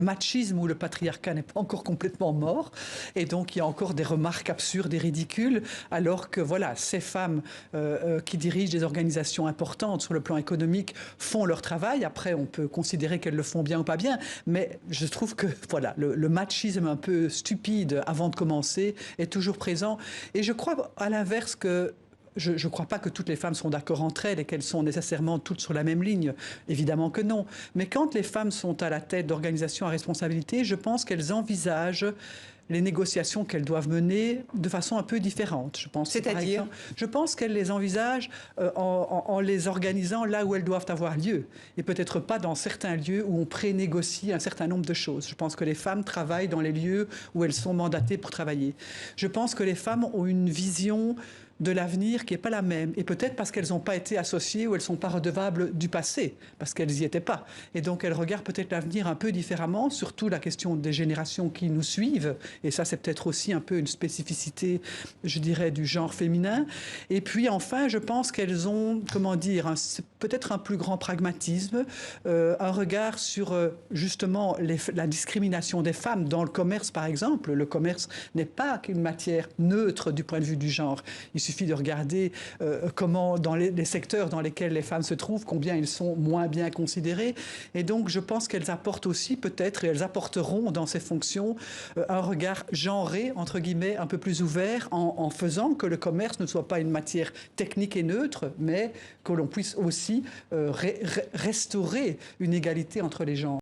machisme où le patriarcat n'est pas encore complètement mort et donc il y a encore des remarques absurdes et ridicules alors que voilà, ces femmes qui dirigent des organisations importantes sur le plan économique font leur travail. Après, on peut considérer qu'elles le font bien ou pas bien, mais je trouve que voilà, le machisme un peu stupide avant de commencer est toujours présent et je crois à l'inverse que je ne crois pas que toutes les femmes sont d'accord entre elles et qu'elles sont nécessairement toutes sur la même ligne. Évidemment que non. Mais quand les femmes sont à la tête d'organisations à responsabilité, je pense qu'elles envisagent les négociations qu'elles doivent mener de façon un peu différente. C'est-à-dire, je pense qu'elles les envisagent en les organisant là où elles doivent avoir lieu et peut-être pas dans certains lieux où on prénégocie un certain nombre de choses. Je pense que les femmes travaillent dans les lieux où elles sont mandatées pour travailler. Je pense que les femmes ont une vision de l'avenir qui n'est pas la même. Et peut-être parce qu'elles n'ont pas été associées ou elles ne sont pas redevables du passé, parce qu'elles n'y étaient pas. Et donc elles regardent peut-être l'avenir un peu différemment, surtout la question des générations qui nous suivent. Et ça, c'est peut-être aussi un peu une spécificité, je dirais, du genre féminin. Et puis enfin, je pense qu'elles ont, comment dire, peut-être un plus grand pragmatisme, un regard sur justement la discrimination des femmes dans le commerce, par exemple. Le commerce n'est pas qu'une matière neutre du point de vue du genre. Il suffit de regarder comment, dans les secteurs dans lesquels les femmes se trouvent, combien ils sont moins bien considérés. Et donc, je pense qu'elles apportent aussi, peut-être, et elles apporteront dans ces fonctions, un regard genré, entre guillemets, un peu plus ouvert, en faisant que le commerce ne soit pas une matière technique et neutre, mais que l'on puisse aussi restaurer une égalité entre les genres.